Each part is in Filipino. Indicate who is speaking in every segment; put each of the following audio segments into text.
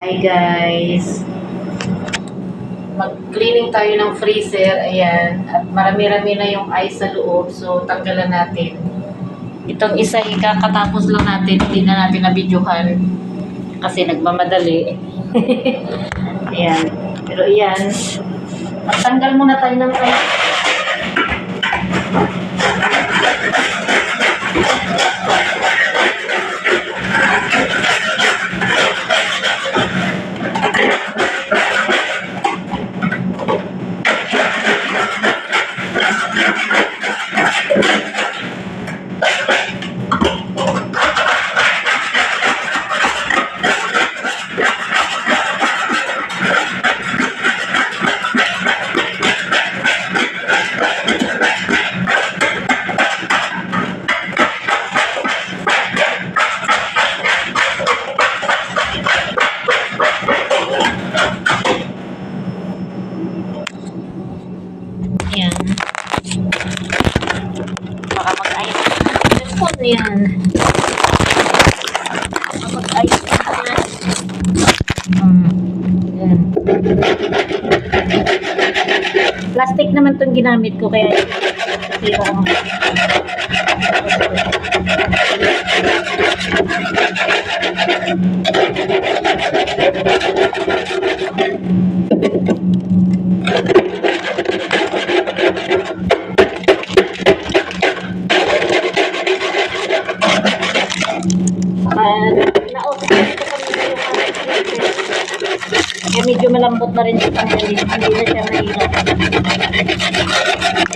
Speaker 1: Hi guys! Mag-cleaning tayo ng freezer, ayan, at marami-rami na yung ice sa loob, so tanggalan natin. Itong isa, ikakatapos lang natin, hindi na natin nabidyohan kasi nagmamadali. Ayan, pero ayan, magtanggal muna tayo ng ice. Ayan. Baka mag-ayos na ang telephone yan. Baka mag-ayos na. Ayan. Plastic naman itong ginamit ko kaya zero ang kaya medyo malambot na rin siya tanggalin. Hindi na siya mahirap.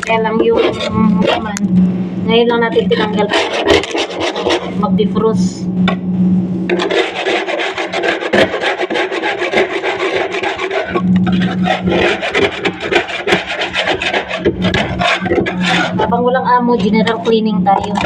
Speaker 1: Kaya lang yung naman. Ngayon lang natin tinanggal. Mag-defrost. Habang walang amo, general cleaning tayo.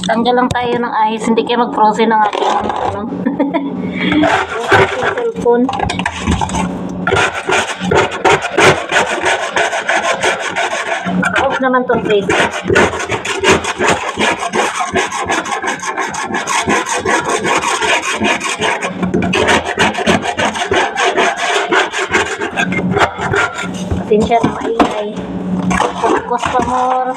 Speaker 1: Tanggal lang tayo ng ice, hindi kayo mag-frozen ng aking cellphone. Off naman tong face. Pasensya na maingay. Focus pa more.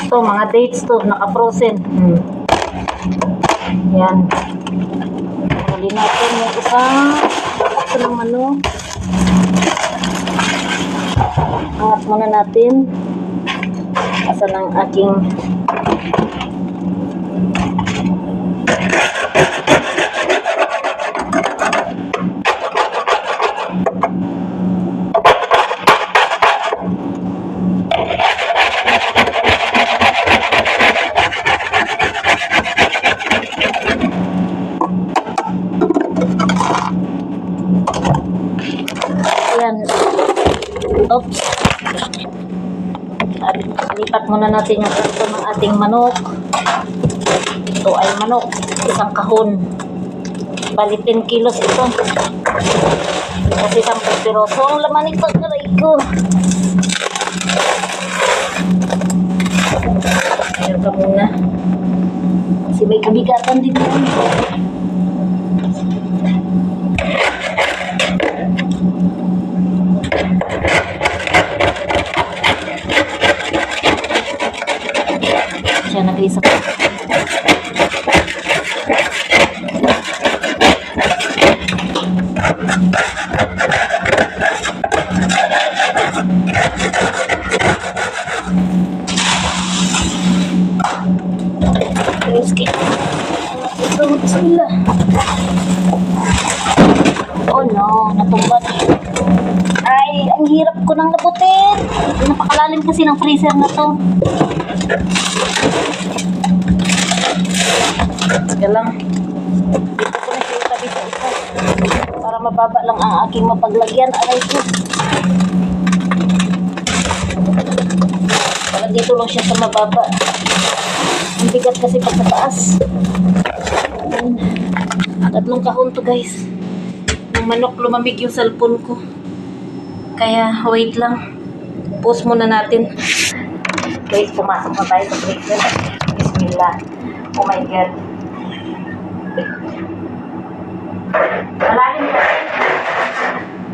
Speaker 1: Ito, mga dates to, naka-frozen. Yan. Huli natin yung isang ito ng ano. Angat muna natin. Asa ng aking yan. Oops. Lipat muna natin yung resto ng ating manok. Ito ay manok, isang kahon. Bali 10 kilos ito. Kasi 10 piroso ang laman ito, aray ko. Ayan ka muna. Kasi may kabigatan din yan. siya nag-isa. Bismillah. Oh no, natumbat. Ay, ang hirap ko nang nabutin. Napakalalim kasi ng freezer na to. Sige lang. Dito ko na siya itabi sa isa. Para mababa lang ang aking mapaglagyan. Aray ko. Para dito lang siya sa mababa. Ang bigat kasi pag sa taas. Ayan. Tatlong kahon to guys. Yung manok, lumamig yung cellphone ko. Kaya wait lang. Pause muna natin. Guys, pumasok na tayo sa freezer. Bismillah. Oh my God. Malalim na.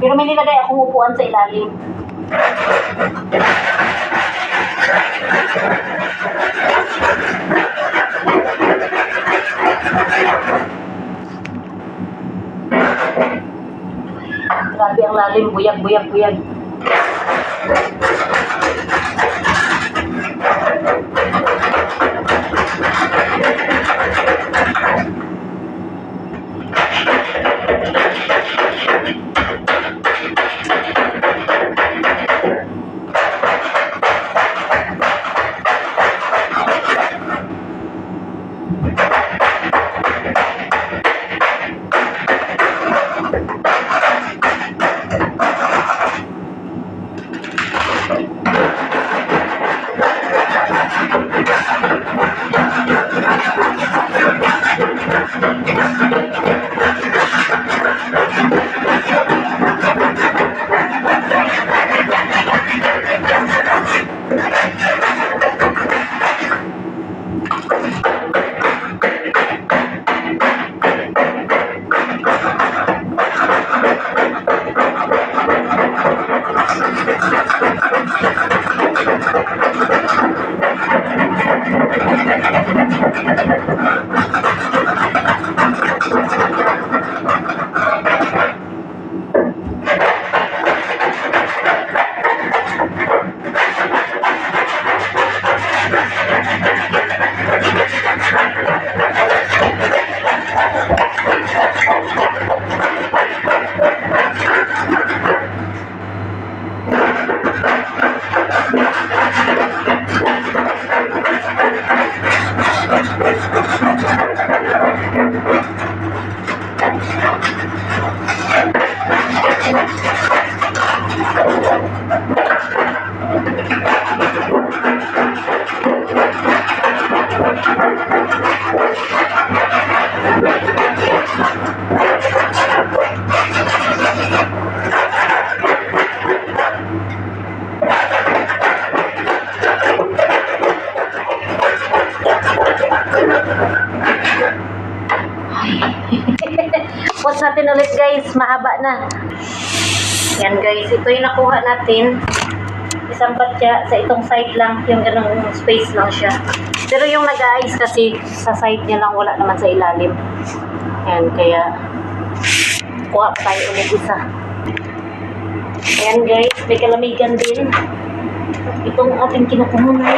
Speaker 1: Pero may nilagay akong upuan sa ilalim. Grabe ang lalim, buyag. Pause natin ulit guys, mahaba na. Yan guys, ito yung nakuha natin. Isang patya sa itong side lang, yung ganong space lang siya. Pero yung nag-ice kasi sa side niya lang, wala naman sa ilalim. Yan, kaya kuha pa tayo ulit isa. Ayan guys, may kalamigan din. Itong ating kinukuha na.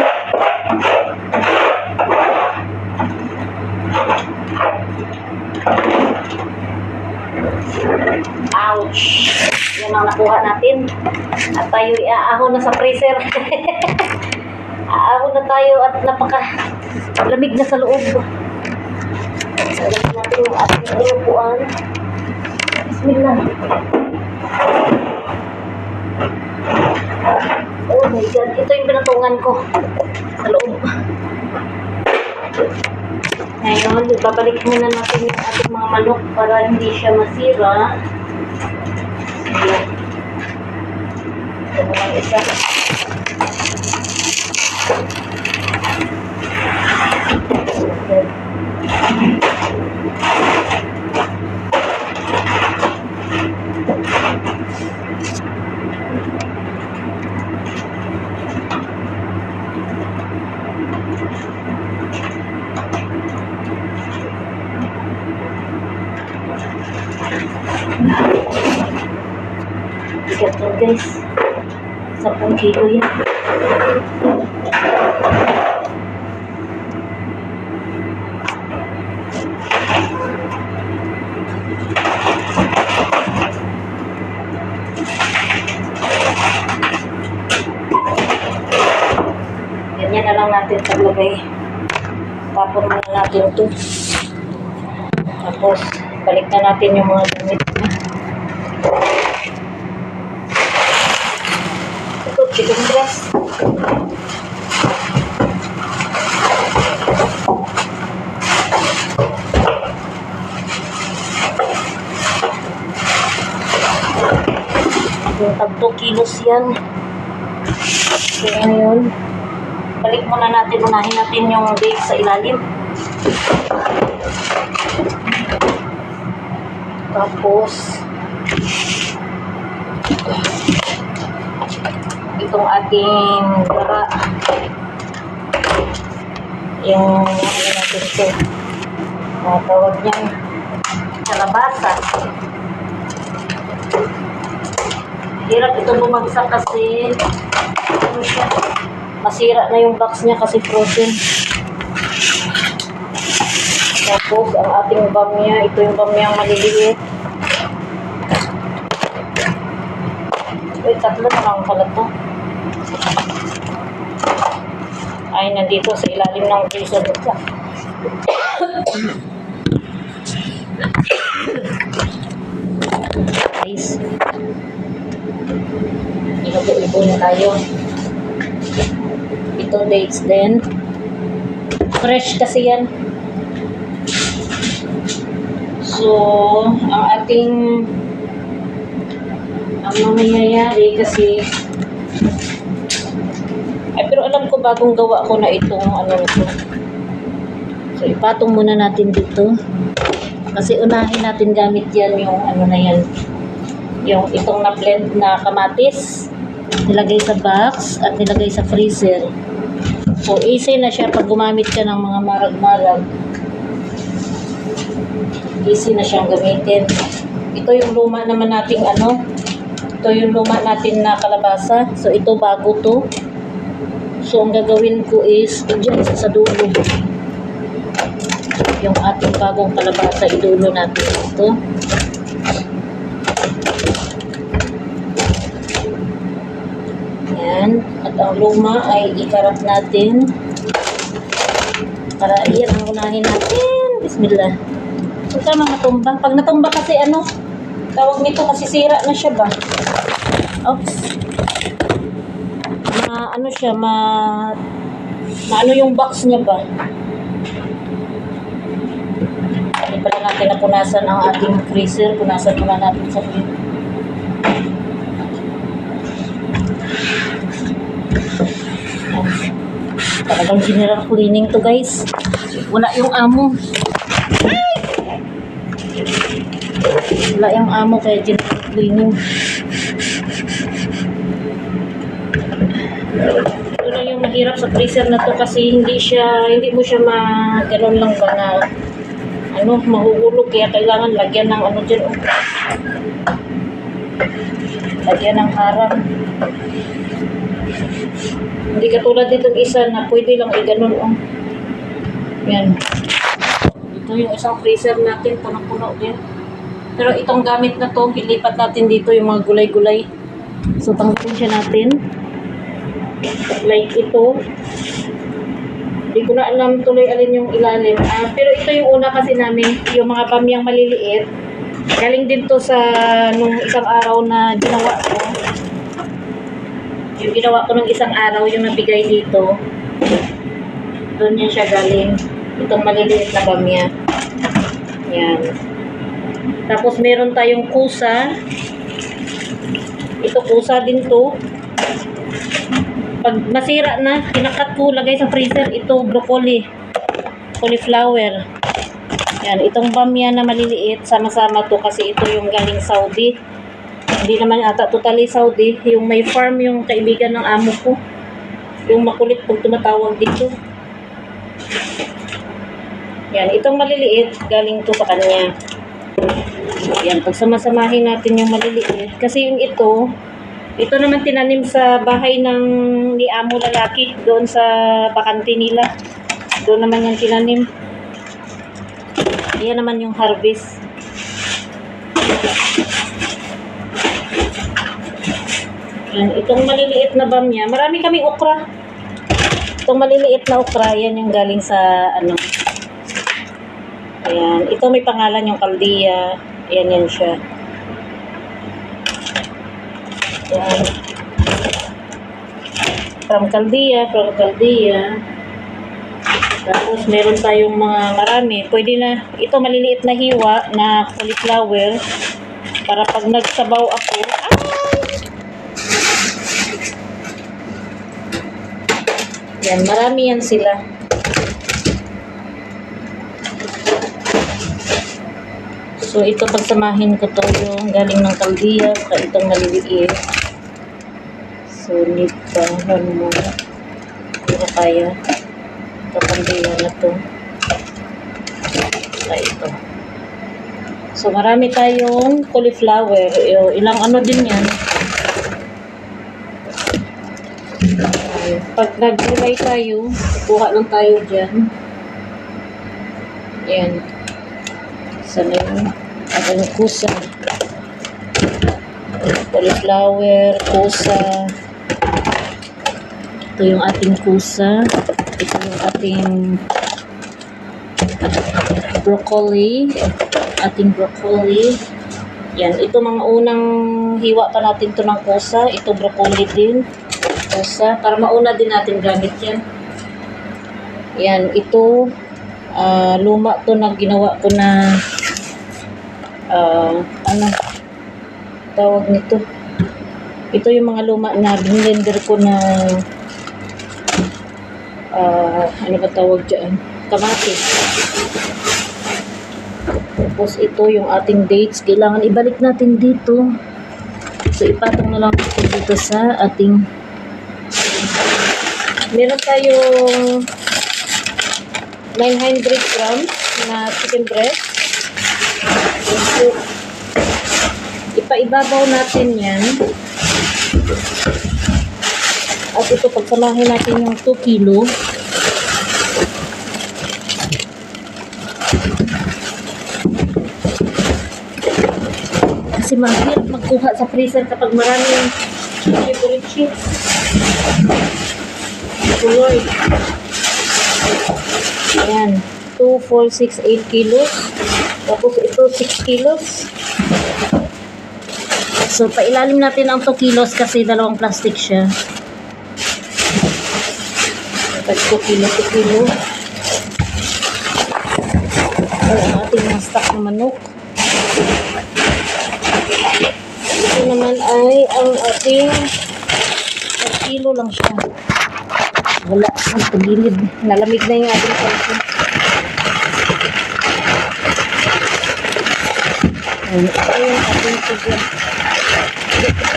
Speaker 1: Ouch! Yan ang nakuha natin. At tayo iaahon na sa freezer. Aahon na tayo at lamig na sa loob. Lagyan natin yung ating upuan. Bismillah. Oh my God. Ito yung pinatungan ko sa loob. Ngayon, babalik muna natin yung ating mga manok para hindi siya masira. Ayan. Ito mo lang isa. Mabigat yun guys. 10 kilo yan. Ganyan na lang natin paglagay. Tapon muna natin ito. Tapos, balik na natin yung mga gamit niya. Ito, chicken breast. Yung tag 2 kilos yan. So, ngayon, balik muna natin, unahin natin yung bake sa ilalim. Tapos, itong ating gara. Yung, ano natin ito, tawag niyang kalabasa. Hirap ito bumagsak kasi, ano siya, masira na yung box niya kasi frozen. Tapos, ang ating bamya, ito yung bamyang maliliit. Uy, 3 na lang pala to. Ay, nandito sa ilalim ng freezer. Guys, inubo-ubo na tayo. Ito dates din. Fresh kasi yan. So, ang ating mangyayari kasi ay, pero alam ko bagong gawa ko na itong ano ito. So, ipatong muna natin dito. Kasi unahin natin gamit yan yung ano na yan. Yung itong na-blend na kamatis. Nilagay sa box at nilagay sa freezer. So, easy na siya pag gumamit ka ng mga marag-marag. Easy na siyang gamitin. Ito yung luma naman nating ano. Ito yung luma natin na kalabasa. So, ito bago to. So, ang gagawin ko is, dyan sa dulo. Yung ating bagong kalabasa, idulo natin ito. Yan. At ang luma ay ikarap natin. Para iyan ang unahin natin. Bismillah. Huwag ka matumba. Pag natumba kasi ano, tawag nito kasi sira na siya ba? Oops. Ano siya, ano yung box niya ba? Hindi pala natin napunasan ang ating freezer. Punasan muna natin sa freezer. Talagang general cleaning to guys. Wala yung amo. Wala yung amo kaya general cleaning. Ito na yung mahirap sa freezer na to kasi hindi mo siya gano'n lang ba na ano, mahuhulog kaya kailangan lagyan ng ano dyan. Lagyan ng harang. Hindi katulad ditong isa na pwede lang i-ganon. Yan. Ito yung isang freezer natin, puno-puno din. Pero itong gamit na to, ilipat natin dito yung mga gulay-gulay. So, tanggalin siya natin. Like ito. Hindi ko na alam tuloy alin yung ilalim. Pero ito yung una kasi namin, yung mga bamyang maliliit. Galing din to sa nung isang araw na ginawa ko. Yung ginawa ko nung isang araw, yung nabigay dito. Doon yan siya galing. Itong maliliit na bamya. Yan. Tapos meron tayong kusa. Ito kusa din to. Pag masira na, kinakat ko, lagay sa freezer. Ito broccoli. Cauliflower. Yan. Itong bamya na maliliit, sama-sama to kasi ito yung galing Saudi. Hindi naman ata totally Saudi. Yung may farm yung kaibigan ng amo ko. Yung makulit pag tumatawag dito. Yan. Itong maliliit, galing to sa kanya. Yan. Pag samasamahin natin yung maliliit. Kasi yung ito, Ito naman tinanim sa bahay ng ni Amo lalaki doon sa bakante nila. Doon naman yung tinanim. Yan naman yung harvest. Yan, itong maliliit na bamya, marami kaming okra. Itong maliliit na okra, yan yung galing sa ano. Ayan, ito may pangalan yung kaldiya. Ayan yan siya. Ayan. From kaldiya. Tapos meron tayong mga marami. Pwede na, ito maliliit na hiwa na cauliflower. Para pag nagsabaw ako, yan, marami yan sila. So, ito pagsamahin ko to yung galing ng kaldiya sa itong maliliit. So, nipahan mo. Pero kaya. Ito kaldiya na to. Sa ito. So, marami tayong cauliflower. Ilang ano din yan. Pag nag-gulay tayo, kuha lang tayo dyan. Ayan. Sana yung ating kusa. Cauliflower, kusa. Ito yung ating kusa. Ito yung ating broccoli. Yan. Ito mga unang hiwa pa natin to ng kusa. Ito broccoli din. Kusa. Para mauna din natin gamit yan. Yan. Ito luma to na ginawa ko na ano tawag nito, ito yung mga luma na blender ko na ano ba tawag dyan, kamatis. Tapos ito yung ating dates, kailangan ibalik natin dito, so ipatong na lang ito dito sa ating, meron tayong 900 grams na chicken breast. So, ipaibabaw natin yan. At ito, pagsamahin natin yung 2 kilo. Kasi mahirap magkuha sa freezer kapag maraming chichi. Tuloy. Ayan. 2, 4, 6, 8 kilos. Tapos ito 6 kilos. So, pailalim natin ang 2 kilos kasi dalawang plastic siya. Pag 2 kilo. Ay, ang ating mga stock na manok. Ito naman ay ang ating 1 kilo lang siya. Wala. Ang pagilid. Nalamig na yung ating cellphone. Ito yung ating sugar.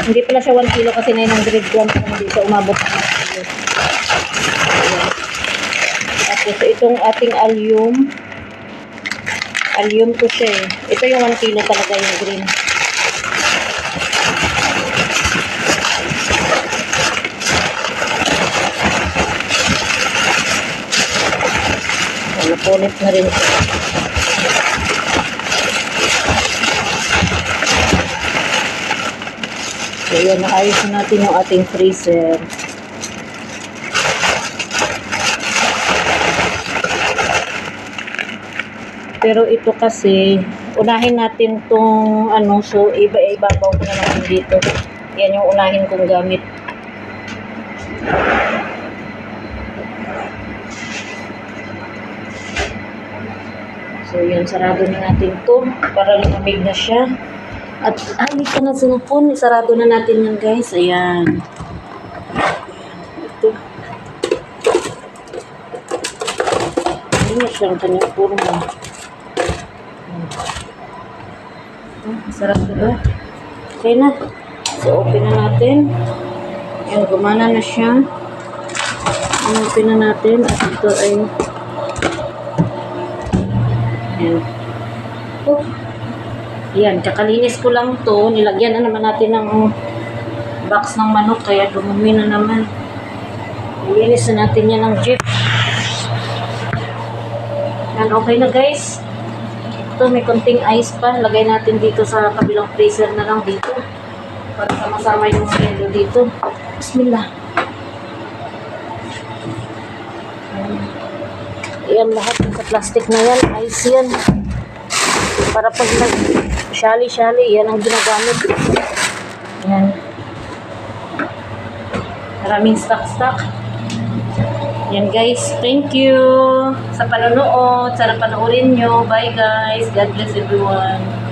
Speaker 1: Hindi pala siya 1 kilo kasi 900 grams naman dito. Umabot na 1 kilo. Ayan. Tapos itong ating allium. Allium to siya eh. Ito yung 1 kilo talaga yung green. Napunit na rin siya. So, yan, naayos na natin yung ating freezer. Pero ito kasi, unahin natin tong ano, so ibabaw ko na natin dito. Yan yung unahin kong gamit. So, yan, sarado na natin to para lumamig na siya. At, hindi ka na sinapon. Isarado na natin yan, guys. Ayan. Ito. Ayan na siya ang kanyang forma. Sarado ba? Okay na. So, open na natin. Ayan, gumana na siya. Open na natin. At ito ay ayan. Oh. Ayan, kakalinis ko lang to. Nilagyan na naman natin ng box ng manok, kaya dumumi na naman. Ilinis na natin yan ng jeep. Yan, okay na guys. Ito, may konting ice pa. Lagay natin dito sa kabilang freezer na lang dito. Para sama-sama yung yelo dito. Bismillah. Yan, lahat sa plastic na yan. Ice yan. Para pag nag-shali-shali, yan ang ginagamit. Yan. Maraming stock-stock. Yan guys, thank you sa panonood. Sana panoorin nyo. Bye guys. God bless everyone.